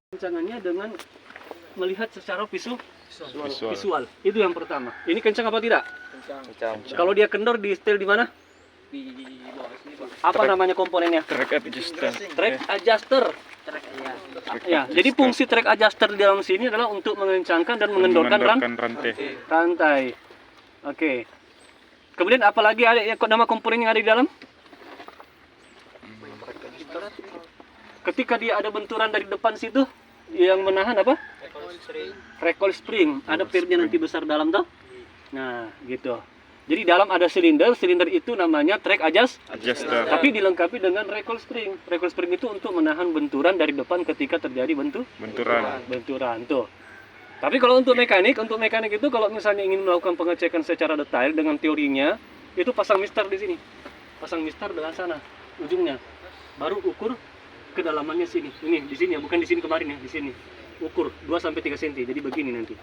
Kencangannya dengan melihat secara visual. Itu yang pertama. Ini kencang apa tidak? Kencang. Kalau dia kendor di setel di mana? Di bawah sini, Pak. Apa namanya komponennya? Track adjuster. Track adjuster. Ya, jadi fungsi track adjuster di dalam sini adalah untuk mengencangkan dan mengendorkan rantai. Oke. Kemudian apalagi ada nama komponen yang ada di dalam? Ketika dia ada benturan dari depan situ, yang menahan apa? Recoil spring. Ada pirnya nanti besar dalam tuh. Nah, gitu. Jadi dalam ada silinder itu namanya track adjuster. Tapi dilengkapi dengan recoil spring. Recoil spring itu untuk menahan benturan dari depan ketika terjadi benturan tuh. Tapi kalau untuk mekanik itu kalau misalnya ingin melakukan pengecekan secara detail dengan teorinya, itu pasang mister di sini. Pasang mister dengan sana ujungnya. Baru ukur kedalamannya sini. Ini di sini ya, bukan di sini kemarin ya, di sini. Ukur 2 sampai 3 cm. Jadi begini nanti.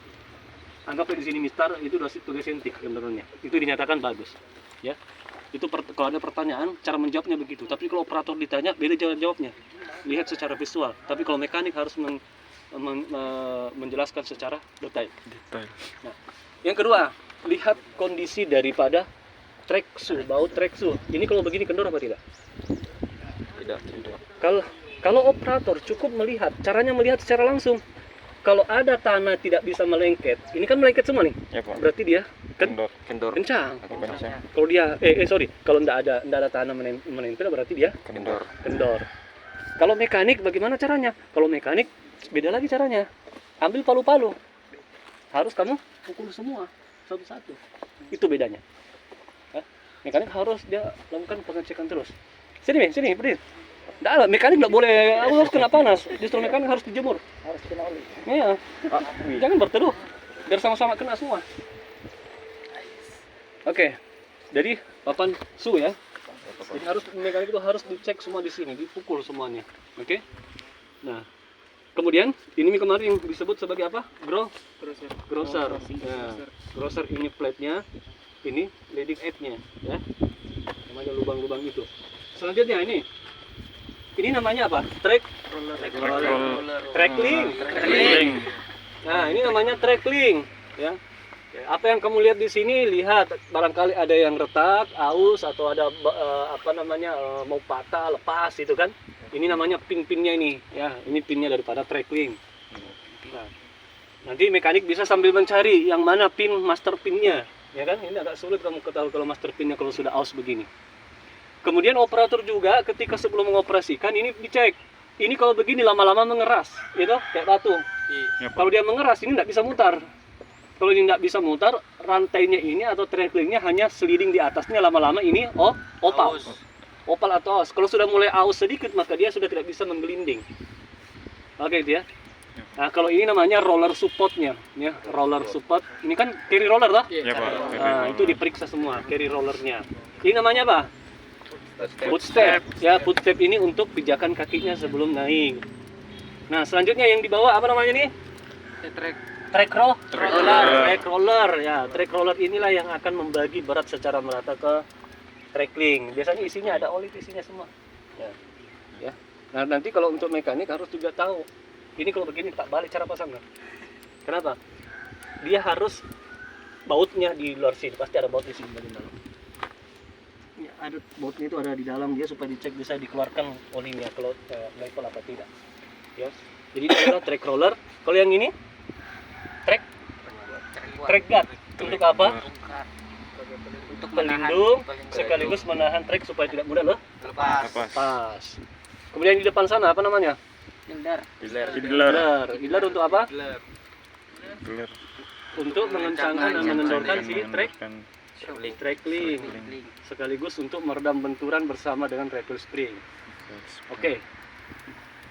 Anggaplah di sini mister itu 3 cm kedengarannya. Itu dinyatakan bagus. Ya. Itu kalau ada pertanyaan, cara menjawabnya begitu. Tapi kalau operator ditanya, beda jawabnya. Lihat secara visual. Tapi kalau mekanik harus menjelaskan secara detail. Nah, yang kedua, lihat kondisi daripada track shoe, baut track shoe. Ini kalau begini kendor apa tidak? Tidak. Kalau operator cukup melihat, caranya melihat secara langsung. Kalau ada tanah tidak bisa melengket, ini kan melengket semua nih. Ya, Pak. Berarti dia Kendor. kencang. Kencang. Kalau dia kalau tidak ada tanah menempel berarti dia Kendor. Kalau mekanik bagaimana caranya? Kalau mekanik beda lagi caranya. Ambil palu-palu. Harus kamu pukul semua satu-satu. Itu bedanya. Mekanik harus dia lakukan pengecekan terus. Sini, berdiri. Nggak ada, mekanik nggak boleh harus kena panas. Justru mekanik harus dijemur. Harus kena oli. Iya. Jangan berteduh. Biar sama-sama kena semua. Oke. Jadi papan su ya. Jadi mekanik itu harus dicek semua di sini, dipukul semuanya. Oke. Nah, kemudian ini kemarin yang disebut sebagai apa? Grosser. Nah, grosser ini plate-nya, ini leading edge-nya, ya. Namanya lubang-lubang itu. Selanjutnya ini namanya apa? Track link. Nah, ini namanya track link, ya. Apa yang kamu lihat di sini, lihat barangkali ada yang retak, aus atau ada mau patah, lepas itu kan. Ini namanya pin-pinnya ini, ya. Ini pinnya daripada track link. Nah, nanti mekanik bisa sambil mencari yang mana pin master pinnya, ya kan? Ini agak sulit kamu ketahui kalau master pinnya kalau sudah aus begini. Kemudian operator juga ketika sebelum mengoperasikan ini dicek. Ini kalau begini lama-lama mengeras, gitu, kayak batu. Ya, Kalau dia mengeras ini tidak bisa mutar. Kalau ini tidak bisa mutar, rantainya ini atau tracklingnya hanya sliding di atasnya, lama-lama ini opal atau aus. Kalau sudah mulai aus sedikit maka dia sudah tidak bisa menggelinding. Oke, dia. Nah, kalau ini namanya roller supportnya, ya, roller support. Ini kan carry roller toh? Ya, Pak. Nah, itu diperiksa semua carry rollernya. Ini namanya apa? Footstep. Ya, footstep ini untuk pijakan kakinya sebelum naik. Nah, selanjutnya yang di bawah apa namanya nih? Track roller. Ya, track roller inilah yang akan membagi berat secara merata ke track link. Biasanya isinya ada oli, isinya semua. Ya. Nah, nanti kalau untuk mekanik harus juga tahu. Ini kalau begini tak balik cara pasangnya. Kenapa? Dia harus bautnya di luar sini, pasti ada baut di sini bagian dalam. Ya, ada bautnya itu ada di dalam dia supaya dicek bisa dikeluarkan olinya kalau level apa tidak. Ya. Jadi ini adalah track roller. Kalau yang ini track guard untuk apa? Untuk Pelindung sekaligus menahan track supaya tidak mudah lepas. Kemudian di depan sana apa namanya? Idler untuk apa? Untuk mengencangkan dan mengendorkan si track link. Sekaligus untuk meredam benturan bersama dengan recoil spring. Oke.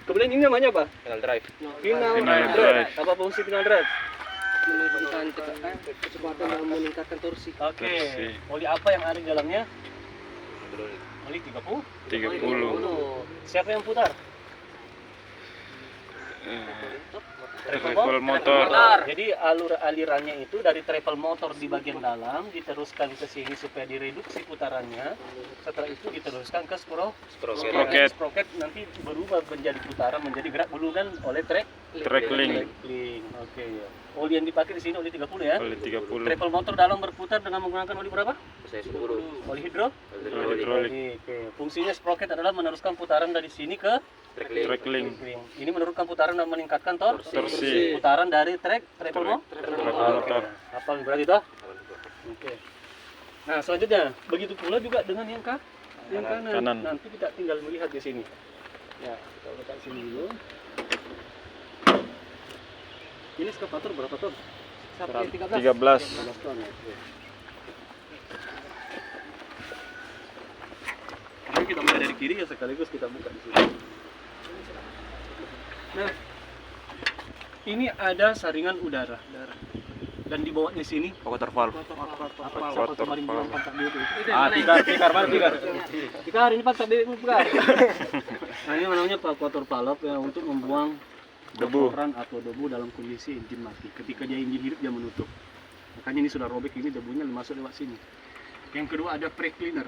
Kemudian ini namanya apa? Final drive. Apa fungsi final drive? meningkatkan kecepatan dan meningkatkan torsi. Oke. Oli apa yang ada di dalamnya? Oli 30. Siapa yang putar? Travel motor. Jadi alirannya itu dari travel motor di bagian dalam diteruskan ke sini supaya direduksi putarannya. Setelah itu diteruskan ke sprocket. Sprocket nanti berubah menjadi putaran, menjadi gerak gulungan oleh track Track link. Link. Oke ya. Oli yang dipakai di sini oli 30 ya. Oli 30. Travel motor dalam berputar dengan menggunakan oli berapa? Saya 10. Oli hidro. Hidrolik. Oke. Fungsinya sprocket adalah meneruskan putaran dari sini ke Track link. link. Ini menurunkan putaran dan meningkatkan Torsi. putaran dari travel motor. Apa berarti itu? Oke. Nah, selanjutnya begitu pula juga dengan yang kanan. Nanti kita tinggal melihat di sini. Ya, kita letak sini dulu. Ini eskavator berapa ton? 13. 13 ton. Oke. Jadi kita mulai dari kiri ya sekaligus kita buka di sini. Nah, ini ada saringan udara. Dan di bawahnya sini Water valve. apa kemarin bilang pantat dia itu? Tikar mana tikar? Tikar ini pantat dia bukan. Nah, ini namanya water valve ya untuk membuang Debu. kotoran atau debu dalam kondisi engine mati. Ketika dia engine hidup dia menutup. Makanya ini sudah robek ini debunya masuk lewat sini. Yang kedua ada brake cleaner.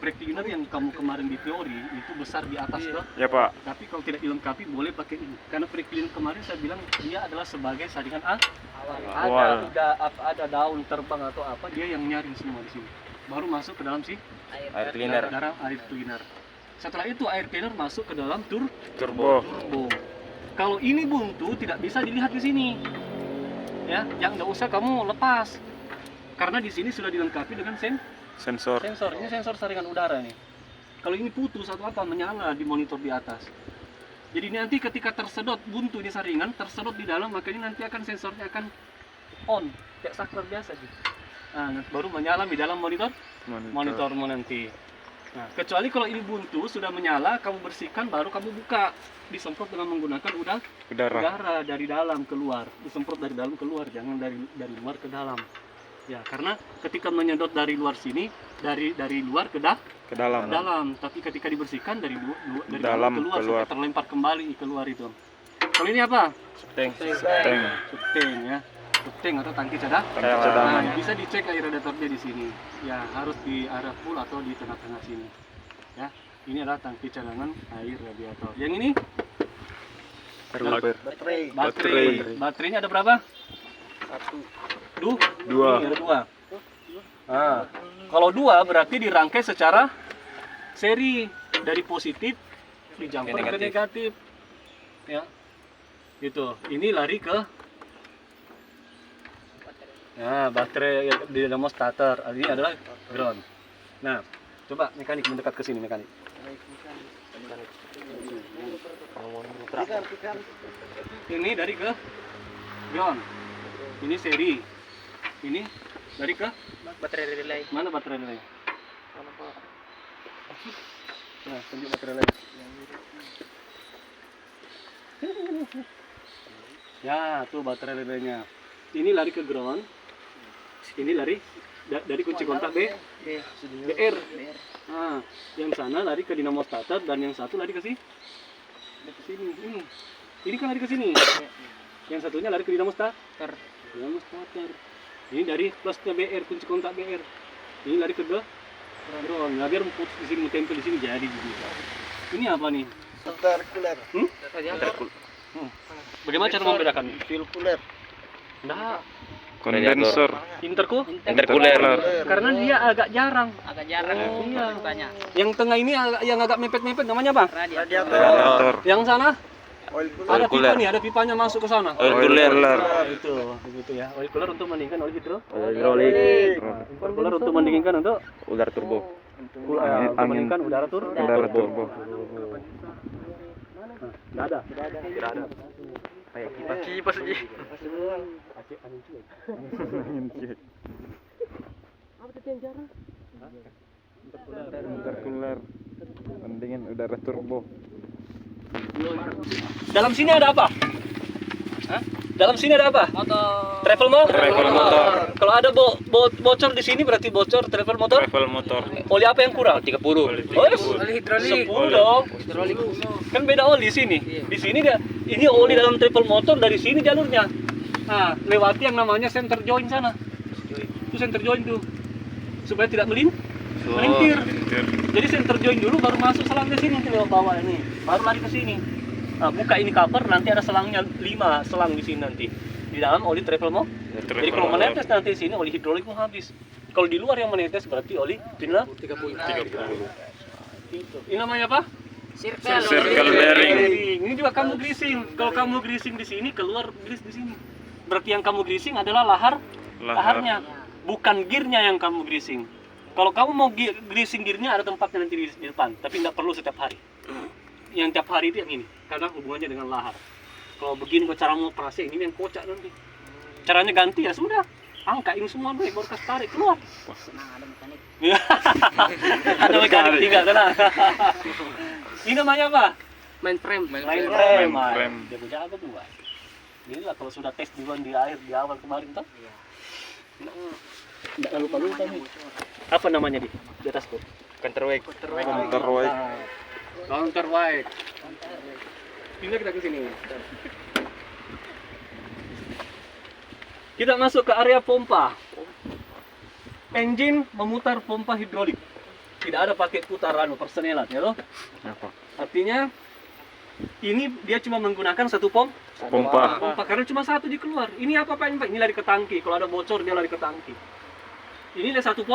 Brake cleaner yang kamu kemarin di teori itu besar di atas tuh. Ya Pak. Tapi kalau tidak dilengkapi boleh pakai ini. Karena brake cleaner kemarin saya bilang dia adalah sebagai saringan Awal. ada daun terbang atau apa dia yang nyaring semua di sini. Baru masuk ke dalam Air cleaner. air cleaner. Setelah itu air cleaner masuk ke dalam Turbo. turbo. Kalau ini buntu tidak bisa dilihat di sini. Ya, yang nggak usah kamu lepas. Karena di sini sudah dilengkapi dengan Sensor. sensor. Ini sensor saringan udara nih. Kalau ini putus atau apa menyala di monitor di atas. Jadi nanti ketika tersedot buntu ini saringan tersedot di dalam, makanya nanti akan sensornya akan on kayak saklar biasa gitu. Nah, baru menyala di dalam monitor nanti. Nah, kecuali kalau ini buntu sudah menyala, kamu bersihkan baru kamu buka. Disemprot dengan menggunakan udara dari dalam keluar. Disemprot dari dalam keluar, jangan dari luar ke dalam. Ya, karena ketika menyedot dari luar sini, dari luar ke dalam. Tapi ketika dibersihkan dari dalam keluar. Terlempar kembali keluar itu. Kalau ini apa? Tank. Subtank ya. Subtank atau tangki cadangan. Nah, bisa dicek air radiatornya di sini. Ya, harus di arah full atau di tengah-tengah sini. Ya, ini adalah tangki cadangan air radiator. Yang ini baterai. Baterainya ada berapa? 1. 2. Ini ada 2. Nah, kalau 2 berarti dirangkai secara seri dari positif di jumper ke negatif. Ya. Gitu. Ini lari ke baterai di dinamo starter. Ini adalah ground. Nah, coba mekanik mendekat ke sini mekanik. Ini dari ke ground. Ini seri. Ini dari ke Baterai relay. mana baterai relay? Nah, tunjuk baterai relay. Ya, tuh baterai relaynya. Ini lari ke ground. Ini lari dari kunci kontak BR. Nah, yang sana lari ke dinamo starter dan yang satu lari ke sini. Ini kan lari ke sini. Yang satunya lari ke dinamo starter. Ini dari plusnya BR, kunci kontak BR. Ini lari ke ground. Nah, biar putus di sini, tempel di sini jadi gitu. Ini apa nih? Intercooler. Bagaimana cara membedakan? Fuel cooler. Nah, Kondensor. intercooler. Karena dia agak jarang. Iya. Yang tengah ini yang agak mepet-mepet namanya apa? Radiator. Yang sana Oil cooler. ada pipa nih, ada pipanya masuk ke sana. Oil cooler. Nah, itu begitu ya. Oil cooler untuk mendinginkan oil Hidrolik. Intercooler untuk mendinginkan untuk Udara turbo. untuk mendinginkan udara turbo. Nggak ada. Kayak kipas aja. Apa tadi yang jarang? Intercooler. Pendingin udara turbo. Dalam sini ada apa? Hah? Dalam sini ada apa? Motor. Travel motor. Kalau ada bocor di sini berarti bocor travel motor. Oli apa yang kurang? 30. Oli hidrolik. 10 dong. Hidrolik. Kan beda oli sini. Di sini dia ini oli dalam travel motor dari sini jalurnya. Nah, lewati yang namanya center joint sana. Itu center joint tuh. Supaya tidak melintir. Jadi center joint dulu baru masuk selangnya sini ke lewat bawah ini. Baru lari ke sini. buka ini cover, nanti ada selangnya 5 selang di sini nanti. Di dalam oli travel mo. Jadi kalau menetes nanti di sini oli hidrolik mau habis. Kalau di luar yang menetes berarti oli pinilah 30. Ini namanya apa? Circle bearing. Ini juga kamu greasing. Kalau kamu greasing di sini, keluar grease di sini. Berarti yang kamu greasing adalah laharnya, bukan gearnya yang kamu greasing. Kalau kamu mau greasing gearnya ada tempatnya nanti di depan, tapi nggak perlu setiap hari. Yang tiap hari itu yang ini, karena hubungannya dengan lahar. Kalau begini cara mau operasi ini yang kocak nanti. Caranya ganti ya sudah, angkain semua dulu, baru kasih tarik keluar. Senang ada mekanik. Ada mekanik 3 tenang. Ini namanya apa? Main frame. Main frame. frame. Dia berjaga tuh, Pak. Inilah kalau sudah tes duluan di air di awal kemarin tuh. Nggak lupa nih. Apa namanya di atas tuh? Counterweight. Counterweight. Pindah kita ke sini. Kita masuk ke area pompa. Engine memutar pompa hidrolik. Tidak ada pakai putaran persenelan ya loh. Apa? Artinya ini dia cuma menggunakan satu Pompa. karena cuma satu di keluar. Ini apa Pak? Ini lari ke tangki. Kalau ada bocor dia lari ke tangki. Ini ada satu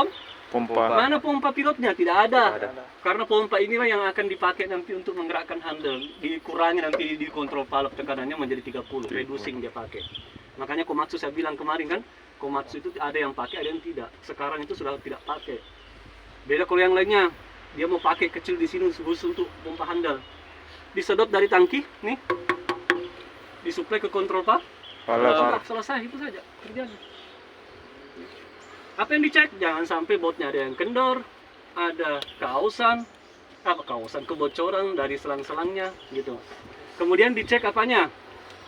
Pompa. Mana pompa pilotnya? Tidak ada. Karena pompa inilah yang akan dipakai nanti untuk menggerakkan handle. Dikurangi nanti di kontrol valve tekanannya menjadi 30. Reducing dia pakai. Makanya Komatsu saya bilang kemarin kan, Komatsu itu ada yang pakai, ada yang tidak. Sekarang itu sudah tidak pakai. Beda kalau yang lainnya, dia mau pakai kecil di sini khusus untuk pompa handle. Disedot dari tangki, nih. Disuplai ke kontrol valve. Selesai itu saja kerjanya. Apa yang dicek? Jangan sampai bautnya ada yang kendor, ada kebocoran dari selang-selangnya gitu. Kemudian dicek apanya?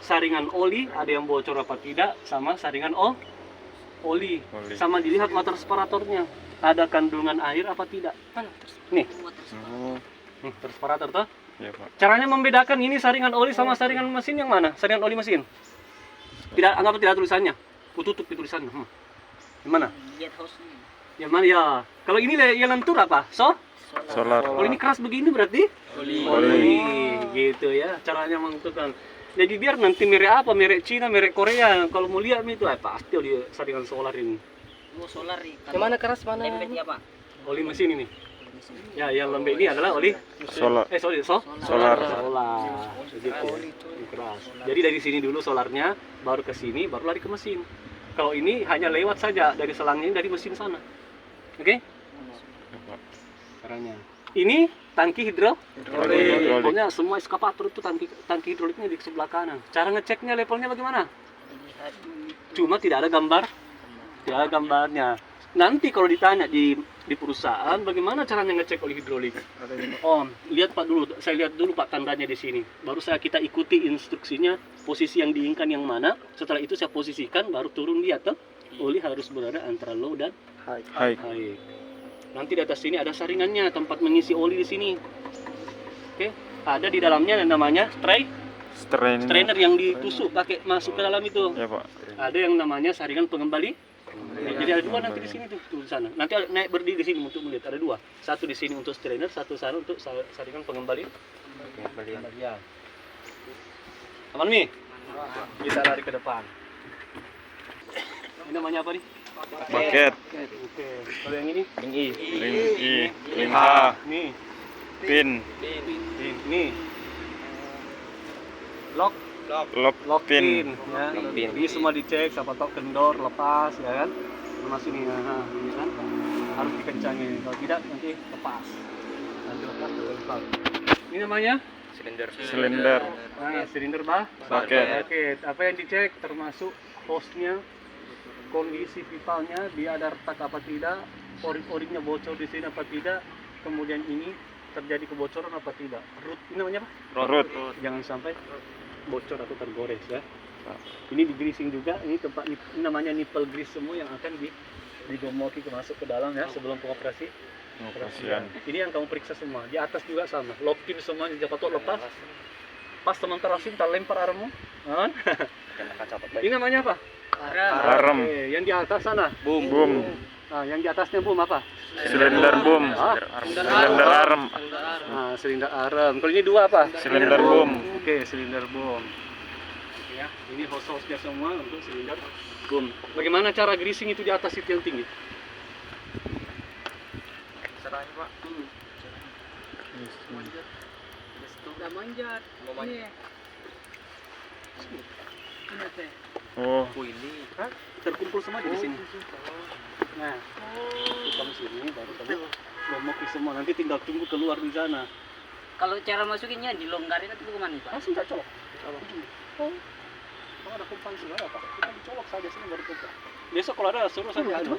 Saringan oli ada yang bocor apa tidak, sama saringan oli. Sama dilihat water separatornya, ada kandungan air apa tidak. Nih, transparator tuh. Ya, Pak. Caranya membedakan ini saringan oli sama saringan mesin yang mana? Saringan oli mesin. Anggap tidak tulisannya. Tutup di tulisannya. Yang mana? Lihat hostnya. Yang mana ya? Kalau ini yang lentur apa? Solar. Kalau ini keras begini berarti? Oli. Gitu ya. Caranya menentukan. Jadi biar nanti merek apa? Merek Cina, merek Korea. Kalau mau lihat itu pasti oli saringan solar ini. Oh, solar nih. Yang mana keras mana? Lembetnya apa? Oli mesin ini. Ya, yang lembek ini adalah oli Solar. Solar. Begitu. Ini keras. Jadi dari sini dulu solarnya, baru ke sini, baru lari ke mesin. Kalau ini hanya lewat saja dari selangnya dari mesin sana. Oke? Caranya. Ini tangki hidrolik. Pokoknya semua eskapator itu tangki hidroliknya di sebelah kanan. Cara ngeceknya levelnya bagaimana? Cuma tidak ada gambarnya. Nanti kalau ditanya di perusahaan bagaimana caranya ngecek oli hidrolik? Oh, lihat Pak dulu. Saya lihat dulu Pak tandanya di sini. Baru kita ikuti instruksinya, posisi yang diinginkan yang mana. Setelah itu saya posisikan, baru turun lihat tuh. Oli harus berada antara low dan High. high. Nanti di atas sini ada saringannya, tempat mengisi oli di sini. Oke, ada di dalamnya yang namanya strainer yang ditusuk pakai masuk ke dalam itu. Ya, Pak. Ada yang namanya saringan pengembali. Jadi ada dua nanti di sini tuh di sana. Nanti naik berdiri di sini untuk melihat ada dua. Satu di sini untuk strainer, satu sana untuk saringan pengembali. Ya. Aman Mi? Kita lari ke depan. Ini namanya apa nih? Bucket. Oke. Kalau yang ini? Ring I. Ring H. Nih. Pin. Nih. Lock Pin. ya. Ini semua dicek, siapa tahu kendor, lepas ya kan. Termasuk ini, ini kan harus dikencangin. Kalau tidak nanti lepas. Ini namanya Silinder. silinder Bucket. Apa yang dicek termasuk hostnya, kondisi pipanya, dia ada retak apa tidak, oring-oringnya bocor di sini apa tidak, kemudian ini terjadi kebocoran apa tidak. Root ini namanya apa? Root. Jangan sampai bocor atau tergores ya. Ini di greasing juga, ini tempat ini namanya nipple grease semua yang akan digomoki masuk ke dalam ya sebelum pengoperasian. Ini yang kamu periksa semua. Di atas juga sama. Lock pin semuanya siapa tahu lepas. Pas teman terasin tak lempar armmu. Ini namanya apa? Arm. Oke, yang di atas sana. Boom. Yang di atasnya boom apa? Silinder boom. Silinder arm. Silinder arm. Kalau ini 2 apa? Silinder boom. Oke, silinder boom. Ya, ini hose-hose-nya semua untuk silinder boom. Bagaimana cara greasing itu di atas itu yang tinggi? Caranya Pak. Udah manjat. Ini. Ini teh. Oh, Terkumpul semua di sini. Nah, itu kamu sini baru kamu ngomoki semua. Nanti tinggal tunggu keluar di sana. Kalau cara masukinnya dilonggarin atau gimana Pak? Langsung tak colok. Oh, ada kumpan segala Pak. Kita dicolok saja sini baru tutup. Besok kalau ada suruh saja anu.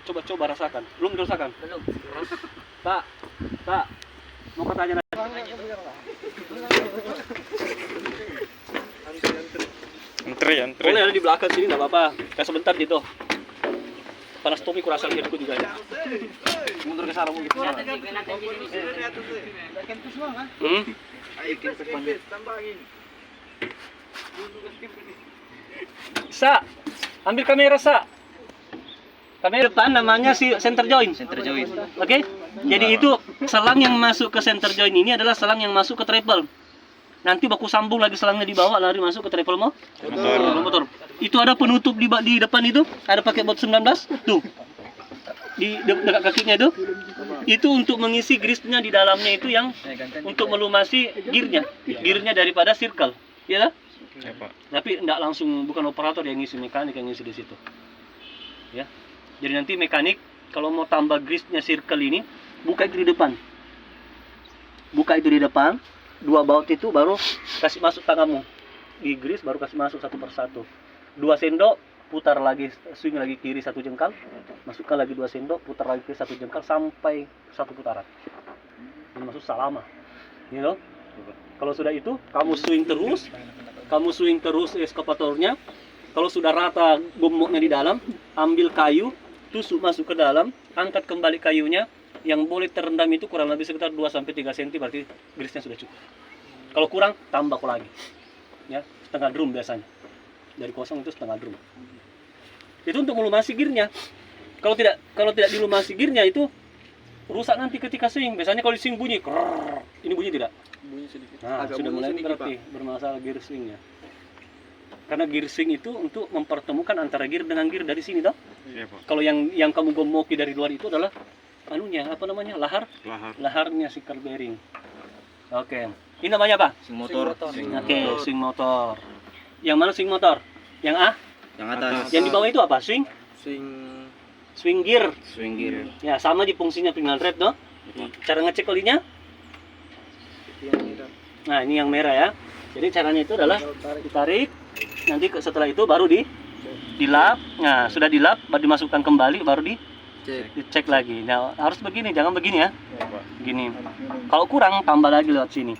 Coba-coba rasakan. Belum dirasakan? Belum. Pak, mau katanya antri. boleh ada di belakang sini nggak apa-apa. Kayak sebentar gitu. Panas topi kurasa hidupku juga ya. Mundur ke sana mungkin. Sa, ambil kamera Sa. Kamera depan namanya si center joint. Oke? Jadi itu selang yang masuk ke center joint ini adalah selang yang masuk ke treble. Nanti baku sambung lagi selangnya di bawah lari masuk ke treble motor. Itu ada penutup di depan itu, ada pakai bot 19 tuh. Di dekat kakinya itu. Itu untuk mengisi grease-nya di dalamnya itu yang untuk melumasi gearnya daripada circle. Ya lah? Ya, Pak. Tapi enggak langsung, bukan operator yang ngisi, mekanik yang ngisi di situ. Ya. Jadi nanti mekanik kalau mau tambah grease-nya circle ini, buka itu di depan. Dua baut itu baru kasih masuk tanganmu. Di grease baru kasih masuk satu persatu. 2 sendok, putar lagi, swing lagi kiri 1 jengkal, masukkan lagi 2 sendok, putar lagi kiri 1 jengkal sampai 1 putaran. Ini maksud selama. You know? Kalau sudah itu, kamu swing terus eskapatornya. Kalau sudah rata gomoknya di dalam, ambil kayu, tusuk masuk ke dalam, angkat kembali kayunya. Yang boleh terendam itu kurang lebih sekitar 2-3 cm, berarti grease-nya sudah cukup. Kalau kurang, tambah lagi. Ya, setengah drum biasanya. Dari kosong itu setengah drum. Itu untuk melumasi gearnya. Kalau tidak dilumasi gearnya itu rusak nanti ketika swing. Biasanya kalau di swing bunyi, krrrr. Ini bunyi tidak? Bunyi sedikit. Nah, Agak sudah bunyi mulai sedikit, berarti Pak. bermasalah gear swingnya. Karena gear swing itu untuk mempertemukan antara gear dengan gear dari sini, toh. Iya, Pak. Kalau yang kamu gomoki dari luar itu adalah anunya, apa namanya? Laharnya si curl bearing. Oke. Ini namanya apa? Swing motor. Oke, swing motor. Yang mana swing motor? Yang A? Yang atas. Yang di bawah itu apa? Swing gear. Ya, sama di fungsinya pengal red, toh. Cara ngecek olinya? Nah, ini yang merah ya. Jadi caranya itu adalah ditarik, nanti setelah itu baru dilap. Nah, sudah dilap, baru dimasukkan kembali, baru dicek lagi. Nah, harus begini, jangan begini ya. Gini. Kalau kurang, tambah lagi lewat sini.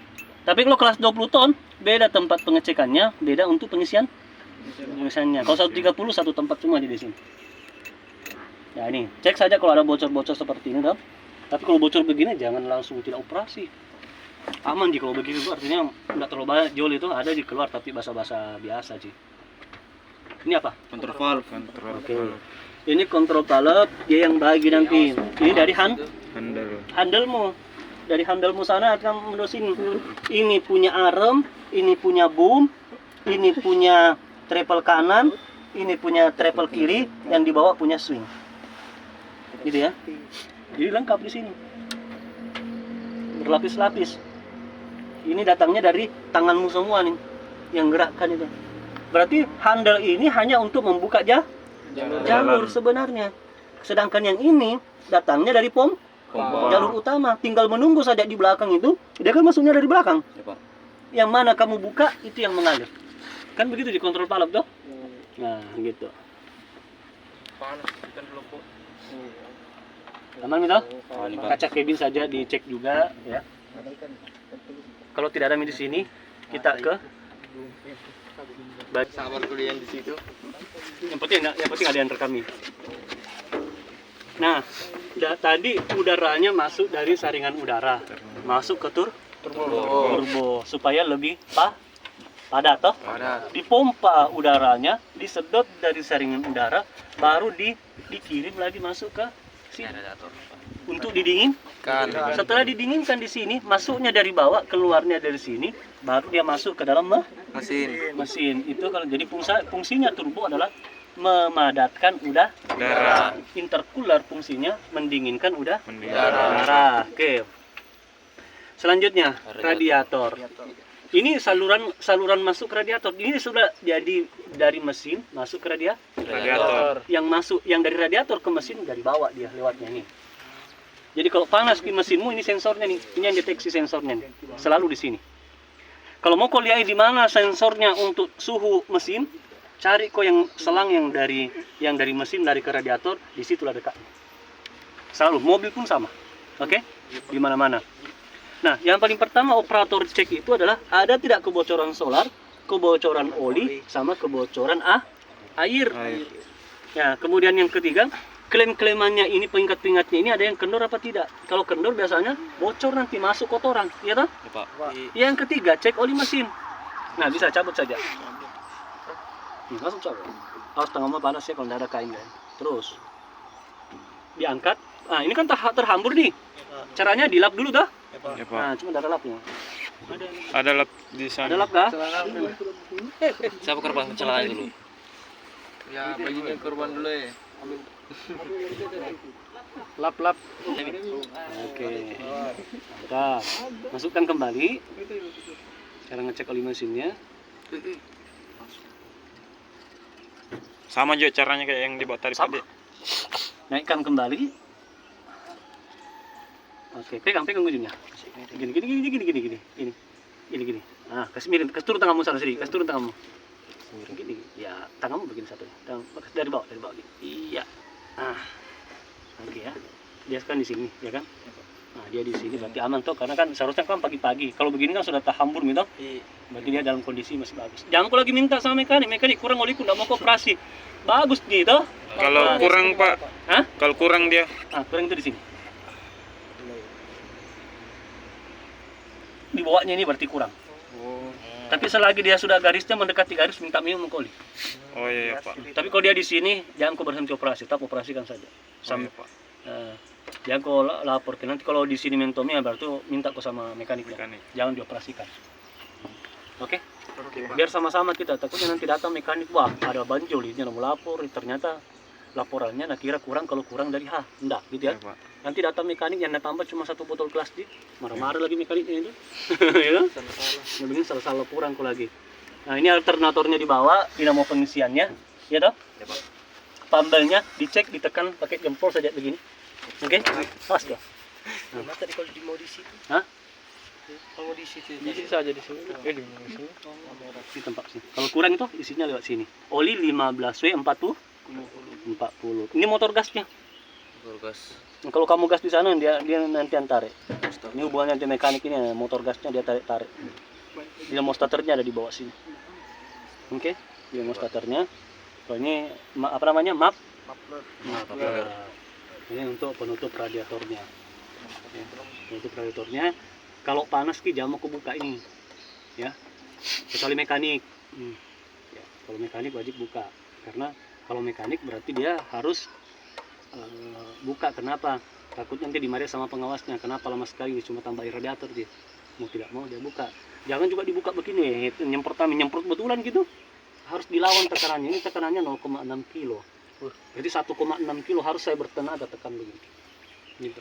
Tapi kalau kelas 20 ton, beda tempat pengecekannya, beda untuk pengisiannya. Kalau 130, satu tempat semua di sini. Nah, ini, cek saja kalau ada bocor-bocor seperti ini, toh. Tapi kalau bocor begini, jangan langsung tidak operasi. Aman sih kalau begitu, artinya nggak terlalu banyak jol itu, ada di keluar tapi basa-basa biasa sih. Ini apa? Kontrol valve. Oke. Ini kontrol valve, dia yang bagi nanti. Ini dari handlemu. Dari handlemu sana akan mendosin. Ini punya arm, ini punya boom, ini punya treble kanan, ini punya treble kiri, yang di bawah punya swing. Gitu ya. Jadi lengkap di sini. Berlapis-lapis. Ini datangnya dari tanganmu semua nih, yang gerakkan itu. Berarti handle ini hanya untuk membuka jalur sebenarnya. Sedangkan yang ini datangnya dari jalur utama. Tinggal menunggu saja di belakang itu, dia kan masuknya dari belakang. Yang mana kamu buka, itu yang mengalir. Kan begitu di kontrol valve toh? Nah, gitu. Aman gitu? Kaca cabin saja dicek juga ya. Kalau tidak ada di sini, kita ke Sabar kuliah di situ. yang penting ada yang rekam. Nah, tadi udaranya masuk dari saringan udara, masuk ke turbo supaya lebih padat toh. Padat. Dipompa udaranya, disedot dari saringan udara, baru dikirim lagi masuk ke sini untuk didinginkan. Setelah didinginkan di sini, masuknya dari bawah, keluarnya dari sini, baru dia masuk ke dalam mesin. Itu kalau jadi fungsinya turbo adalah memadatkan udara. Intercooler fungsinya mendinginkan udara. Oke. Selanjutnya radiator. Ini saluran masuk ke radiator. Ini sudah jadi dari mesin masuk ke Radiator. yang dari radiator ke mesin dari bawah dia lewatnya nih. Jadi kalau panas di mesinmu, ini sensornya nih. Ini yang deteksi sensornya nih. Selalu di sini. Kalau mau kau lihat di mana sensornya untuk suhu mesin, cari kau yang selang yang dari mesin dari ke radiator, di situlah dekat. Selalu, mobil pun sama. Oke? Di mana-mana. Nah, yang paling pertama operator cek itu adalah ada tidak kebocoran solar, kebocoran oli, sama kebocoran air. Ya, kemudian yang ketiga, klaim-klaimannya ini, pengingat-pengingatnya ini ada yang kendor apa tidak. Kalau kendor biasanya bocor nanti masuk kotoran, ya toh? Yang ketiga, cek oli mesin. Nah, bisa cabut saja. Langsung cabut. Harus tengahnya panas ya kalau tidak ada kain kan. Terus diangkat. Nah, ini kan terhambur nih. Caranya dilap dulu dah. Ya, Pak. Nah, cuma ada lapnya. Ada lap di sana. Ada lap kah? Siapa korban kecelakaan dulu? Ya, baginya korban dulu ya. Lap. Oke. Mantap. Masukkan kembali. Cara ngecek oli mesinnya. Sama juga caranya kayak yang dibuat tadi. Sama. Naikkan kembali. Oke, pegang ujungnya. Gini. Ah, kasih miring, kasih turun tanganmu sana sedikit, kasih turun tanganmu. Gini, ya tanganmu begini satu. Dari bawah gini. Iya. Ah, oke ya. Dia kan di sini, ya kan? Nah, dia di sini berarti aman toh, karena kan seharusnya kan pagi-pagi. Kalau begini kan sudah terhambur gitu. Berarti dia dalam kondisi masih bagus. Jangan kau lagi minta sama mekanik kurang oliku, nggak mau kooperasi. Bagus gitu. Kalau kurang, Pak. Hah? Kalau kurang dia. Ah, kurang itu di sini. Di bawahnya ini berarti kurang. Tapi selagi dia sudah garisnya mendekati garis, minta minum ke oli. Oh iya, Pak. Tapi kalau dia di sini, jangan kau berhenti operasi, tetap operasikan saja. Iya, Pak. Jangan kau lapor. Nanti kalau di sini mentomnya, berarti minta kau sama mekanik. Jangan dioperasikan. Oke? Biar sama-sama kita. Takutnya nanti datang mekanik, wah ada banjol, ini mau lapor, ternyata laporannya nah kira kurang, kalau kurang dari enggak gitu ya. Iya, Pak. Nanti datang mekanik yang tambah cuma 1 botol plastik, marah-marah lagi mekaniknya itu. Ya kan? Mungkin salah kurang kok lagi. Nah, ini alternatornya dibawa, dinamo pengisiannya, ya toh? Ya, Pak. Pambelnya dicek, ditekan pakai jempol saja begini. Oke? Pas ya. Nah, tadi kalau di mau di situ. Hah? Kalau di situ. Di sini saja di sini. Di tempat sini. Kalau kurang itu isinya lewat sini. Oli 15W 40. Ini motor gasnya. Gas. Kalau kamu gas di sana dia nanti tarik. Ini hubungannya di mekanik ini, motor gasnya dia tarik. Dinamo starternya ada di bawah sini. Oke, dinamo starternya. Kalau ini apa namanya? Map. Ini untuk penutup radiatornya. Ya, penutup radiatornya. Kalau panas jangan mau buka ini. Ya. Kecuali mekanik. Ya, kalau mekanik wajib buka, karena kalau mekanik berarti dia harus buka. Kenapa? Takut nanti dimarahi sama pengawasnya. Kenapa lama sekali ini, cuma tambahin radiator dia. Mau tidak mau dia buka. Jangan juga dibuka begini, nyemprot betulan gitu. Harus dilawan tekanannya. Ini tekanannya 0,6 kilo. Jadi 1,6 kilo harus saya bertenaga tekan begini. Gitu.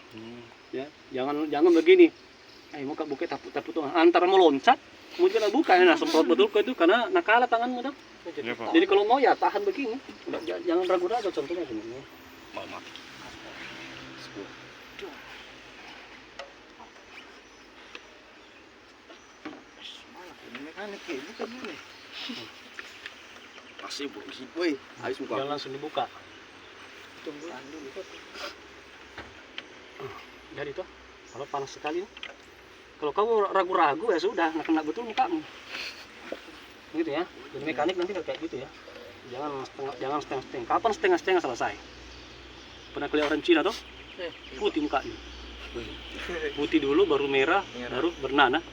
Ya, jangan begini. Mau buka tapu tuh antara mau loncat, mau juga buka ya, semprot betul ke itu karena nakala tanganmu dong. Iya, Pak. Jadi kalau mau ya tahan begini. Jangan ragu-ragu, contohnya gini. Mekanik ini kan ini. Pasti woi, habis buka. Jangan langsung dibuka. Tunggu dulu. Jadi tuh, kalau panas sekali. Kalau kamu ragu-ragu ya sudah, kena betul mukamu. Gitu ya. Jadi mekanik nanti kayak gitu ya. Jangan setengah-setengah. Kapan setengah-setengah selesai? Pernah kuliah orang Cina tuh? Putih mukanya. Putih dulu, baru merah, baru bernanah.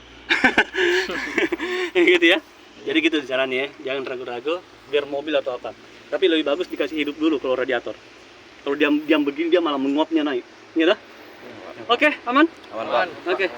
Gitu ya. Jadi gitu caranya ya, jangan ragu-ragu biar mobil atau apa. Tapi lebih bagus dikasih hidup dulu kalau radiator. Kalau diam begini dia malah menguapnya naik. Gitu? Oke, aman? Aman, Pak. Oke.